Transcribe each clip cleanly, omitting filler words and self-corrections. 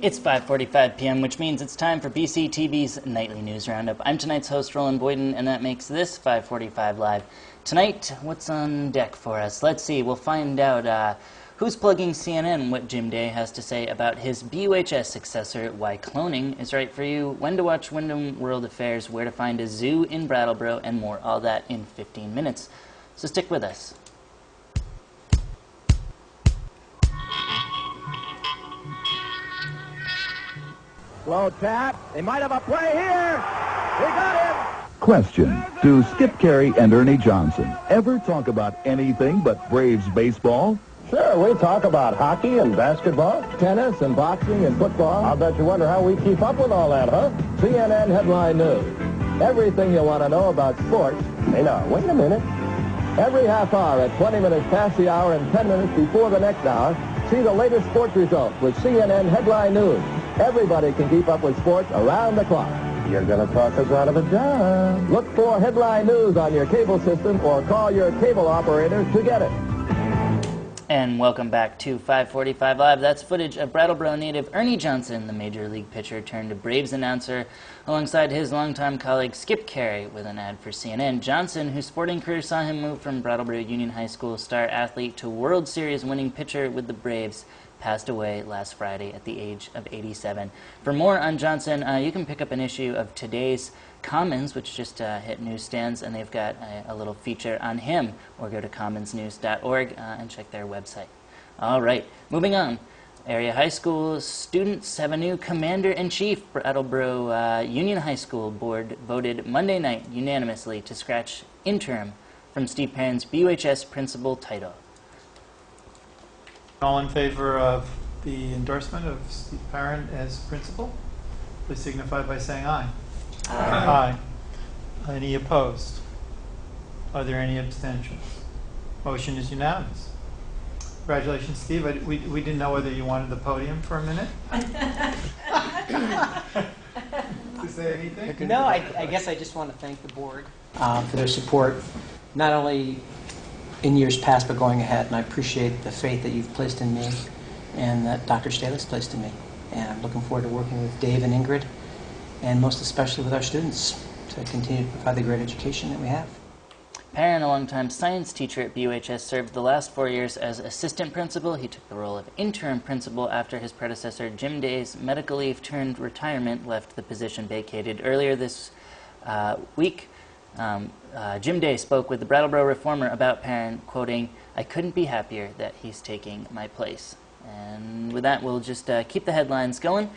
It's 5:45 p.m., which means it's time for BCTV's Nightly News Roundup. I'm tonight's host, Roland Boyden, and that makes this 5:45 Live. Tonight, what's on deck for us? Let's see. We'll find out who's plugging CNN, what Jim Day has to say about his BUHS successor, why cloning is right for you, when to watch Wyndham World Affairs, where to find a zoo in Brattleboro, and more. All that in 15 minutes. So stick with us. Slow tap. They might have a play here. We got him. Question. Do Skip Carey and Ernie Johnson ever talk about anything but Braves baseball? Sure, we talk about hockey and basketball, tennis and boxing and football. I'll bet you wonder how we keep up with all that, huh? CNN Headline News. Everything you want to know about sports. Hey, now, wait a minute. Every half hour at 20 minutes past the hour and 10 minutes before the next hour, see the latest sports results with CNN Headline News. Everybody can keep up with sports around the clock. You're going to talk us out of a job. Look for Headline News on your cable system or call your cable operator to get it. And welcome back to 5:45 Live. That's footage of Brattleboro native Ernie Johnson, the Major League pitcher turned Braves announcer, alongside his longtime colleague Skip Carey with an ad for CNN. Johnson, whose sporting career saw him move from Brattleboro Union High School star athlete to World Series winning pitcher with the Braves, passed away last Friday at the age of 87. For more on Johnson, you can pick up an issue of today's Commons, which just hit newsstands, and they've got a little feature on him, or go to commonsnews.org and check their website. All right, moving on. Area high school students have a new commander-in-chief. Brattleboro Union High School board voted Monday night unanimously to scratch interim from Steve Perrin's BUHS principal title. All in favor of the endorsement of Steve Perrin as principal, please signify by saying aye. Aye. Any opposed? Are there any abstentions? Motion is unanimous. Congratulations, Steve. We didn't know whether you wanted the podium for a minute. To say anything? No, I guess I just want to thank the board for their support, not only in years past, but going ahead. And I appreciate the faith that you've placed in me and that Dr. Staley's placed in me. And I'm looking forward to working with Dave and Ingrid, and most especially with our students, to continue to provide the great education that we have. Perrin, a longtime science teacher at BUHS, served the last 4 years as assistant principal. He took the role of interim principal after his predecessor, Jim Day's medical leave turned retirement left the position vacated. Earlier this week, Jim Day spoke with the Brattleboro Reformer about Perrin, quoting, "I couldn't be happier that he's taking my place." And with that, we'll just keep the headlines going.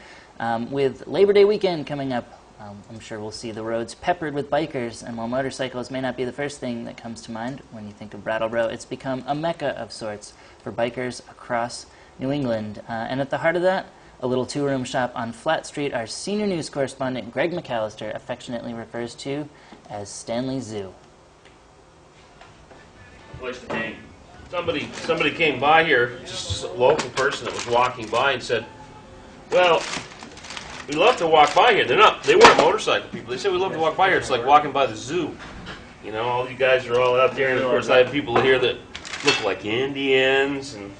With Labor Day weekend coming up, I'm sure we'll see the roads peppered with bikers, and while motorcycles may not be the first thing that comes to mind when you think of Brattleboro, it's become a mecca of sorts for bikers across New England. And at the heart of that, a little two-room shop on Flat Street our senior news correspondent Greg McAllister affectionately refers to as Stanley Zoo. Place to hang. Somebody came by here, just a local person that was walking by, and said, "Well, we love to walk by here." They weren't motorcycle people. They said, "We love to walk by here. It's like walking by the zoo. You know, all you guys are all out there." And of course, I have people here that look like Indians and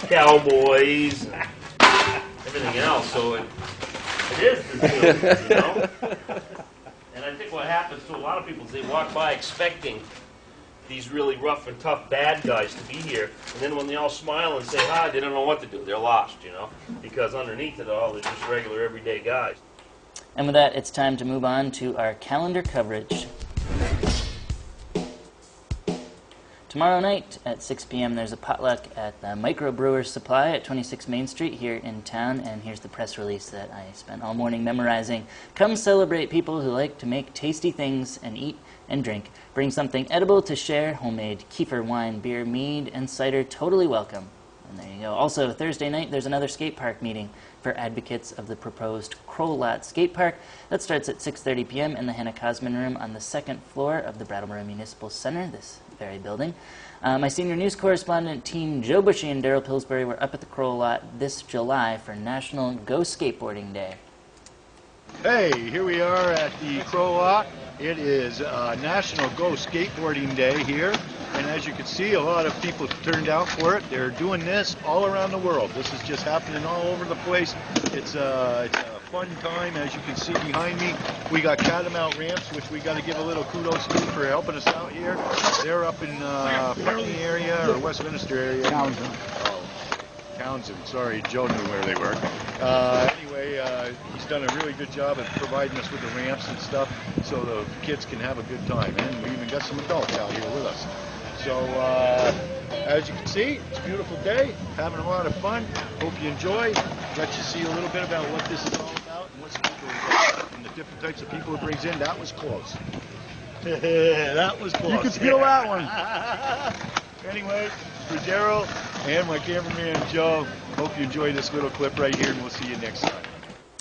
cowboys and everything else. So it is the zoo, you know. And I think what happens to a lot of people is they walk by expecting these really rough and tough bad guys to be here, and then when they all smile and say hi, they don't know what to do. They're lost, you know, because underneath it all, they're just regular, everyday guys. And with that, it's time to move on to our calendar coverage. Tomorrow night at 6 p.m. there's a potluck at the Microbrewer's Supply at 26 Main Street here in town, and here's the press release that I spent all morning memorizing. Come celebrate people who like to make tasty things and eat and drink. Bring something edible to share. Homemade kefir, wine, beer, mead, and cider, totally welcome. And there you go. Also, Thursday night, there's another skate park meeting for advocates of the proposed Kroll Lot Skate Park. That starts at 6:30 p.m. in the Hannah Cosman Room on the second floor of the Brattleboro Municipal Center, this very building. My senior news correspondent team, Joe Bushy and Daryl Pillsbury, were up at the Kroll Lot this July for National Go Skateboarding Day. Hey, here we are at the Kroll Lot. It is National Go Skateboarding Day here, and as you can see, a lot of people turned out for it. They're doing this all around the world. This is just happening all over the place. It's a fun time. As you can see behind me, we got Catamount Ramps, which we got to give a little kudos to for helping us out here. They're up in Putney area or Westminster area. Townsend, sorry, Joe knew where they were. Anyway, he's done a really good job at providing us with the ramps and stuff so the kids can have a good time. And we even got some adults out here with us. So, as you can see, it's a beautiful day, having a lot of fun. Hope you enjoy. Let you see a little bit about what this is all about and what's and the different types of people it brings in. That was close. That was close. You can feel that one. Anyway, for Daryl and my cameraman Joe, hope you enjoy this little clip right here, and we'll see you next time.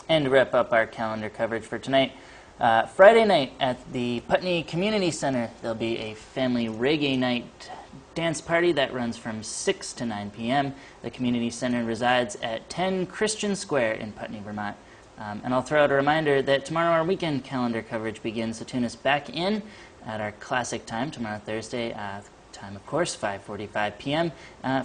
And to wrap up our calendar coverage for tonight, Friday night at the Putney Community Center, there'll be a family reggae night dance party that runs from 6 to 9 p.m. The community center resides at 10 Christian Square in Putney, Vermont. And I'll throw out a reminder that tomorrow our weekend calendar coverage begins, so tune us back in at our classic time tomorrow, Thursday. Time, of course, 5:45 p.m.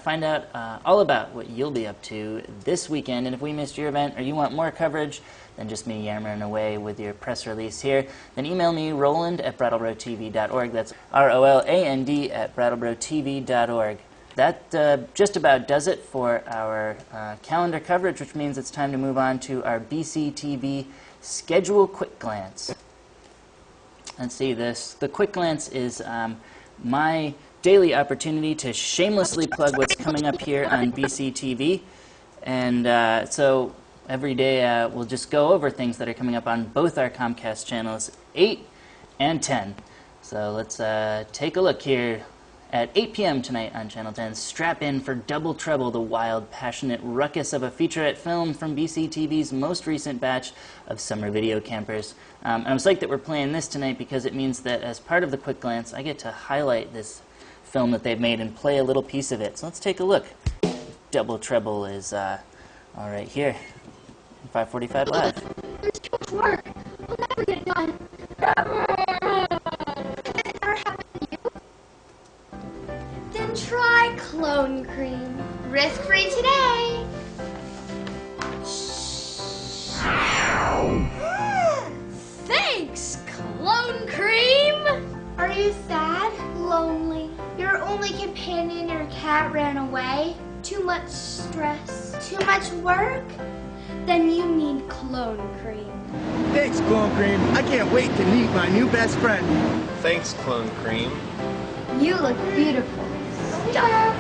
Find out all about what you'll be up to this weekend. And if we missed your event or you want more coverage than just me yammering away with your press release here, then email me, roland@brattleboro.tv.org. That's ROLAND at brattleboro.tv.org. That just about does it for our calendar coverage, which means it's time to move on to our BCTV Schedule Quick Glance. Let's see this. The Quick Glance is my daily opportunity to shamelessly plug what's coming up here on BCTV. And so every day we'll just go over things that are coming up on both our Comcast channels, 8 and 10. So let's take a look here. At 8 p.m. tonight on Channel 10, strap in for Double Trouble, the wild, passionate ruckus of a featurette film from BCTV's most recent batch of summer video campers. And I'm psyched that we're playing this tonight because it means that as part of the Quick Glance, I get to highlight this film that they've made and play a little piece of it. So let's take a look. Double Trouble is all right here, 5:45 Live. There's too much work. We'll never get it done. Then try clone cream. Risk-free today. Thanks, clone cream. Are you sad? Lonely? Your only companion, your cat, ran away? Too much stress? Too much work? Then you need clone cream. Thanks, Clone Cream. I can't wait to meet my new best friend. Thanks, Clone Cream. You look beautiful. Stop.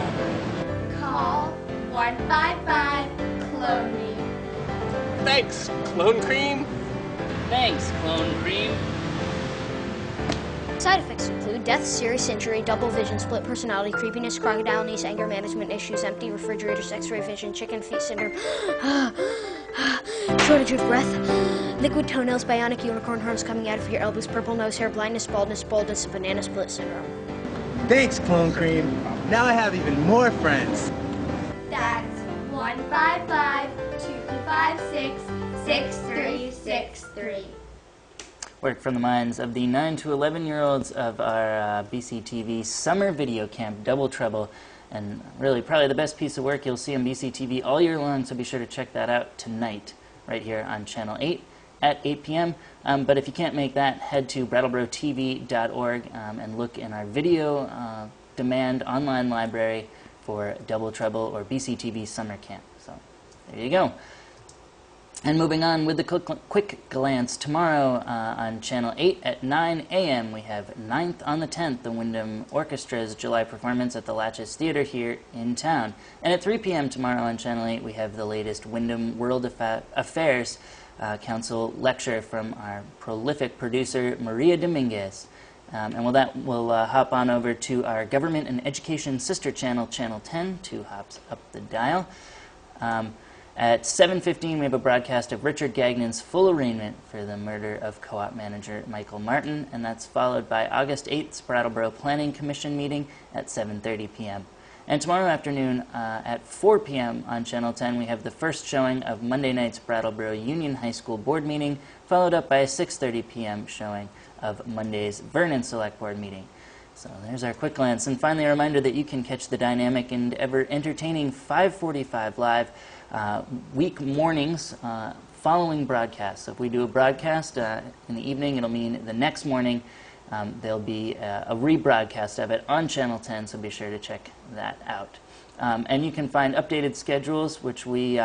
Call 155-CLONE-ME. Thanks, Clone Cream. Thanks, Clone Cream. Side effects include death, serious injury, double vision, split personality, creepiness, crocodile knees, anger management issues, empty refrigerators, x-ray vision, chicken feet syndrome, shortage of breath, liquid toenails, bionic unicorn horns coming out of your elbows, purple nose hair, blindness, baldness, and banana split syndrome. Thanks, Clone Cream. Now I have even more friends. That's 155-256-6363. Work from the minds of the 9 to 11-year-olds of our BCTV summer video camp, Double Trouble. And really, probably the best piece of work you'll see on BCTV all year long, so be sure to check that out tonight, right here on Channel 8 at 8 p.m. But if you can't make that, head to brattleboro.tv.org and look in our video demand online library for Double Trouble or BCTV Summer Camp. So there you go. And moving on with the quick glance, tomorrow on Channel 8 at 9 a.m. we have 9th on the 10th, the Wyndham Orchestra's July performance at the Latches Theater here in town. And at 3 p.m. tomorrow on Channel 8 we have the latest Wyndham World Affairs Council lecture from our prolific producer Maria Dominguez. And with that, we'll hop on over to our Government and Education sister channel, Channel 10, 2 hops up the dial. At 7:15, we have a broadcast of Richard Gagnon's full arraignment for the murder of co-op manager Michael Martin, and that's followed by August 8th's Brattleboro Planning Commission meeting at 7:30 p.m. And tomorrow afternoon at 4 p.m. on Channel 10, we have the first showing of Monday night's Brattleboro Union High School Board meeting, followed up by a 6:30 p.m. showing of Monday's Vernon Select Board meeting. So there's our quick glance. And finally, a reminder that you can catch the dynamic and ever entertaining 545 Live week mornings following broadcasts. So if we do a broadcast in the evening, it'll mean the next morning there'll be a rebroadcast of it on Channel 10, so be sure to check that out. And you can find updated schedules, which we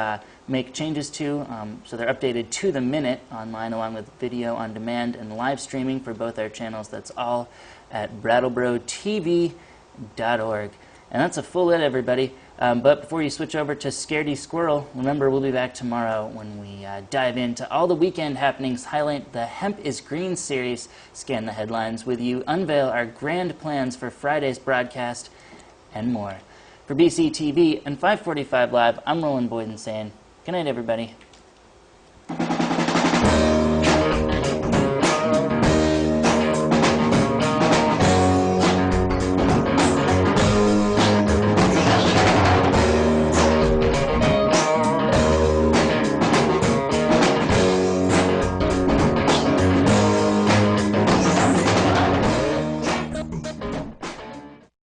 make changes to, so they're updated to the minute online, along with video on demand and live streaming for both our channels. That's all at BrattleboroTV.org. And that's a full lit, everybody. But before you switch over to Scaredy Squirrel, remember we'll be back tomorrow when we dive into all the weekend happenings, highlight the Hemp is Green series, scan the headlines with you, unveil our grand plans for Friday's broadcast, and more. For BCTV and 545 Live, I'm Roland Boyden saying good night, everybody.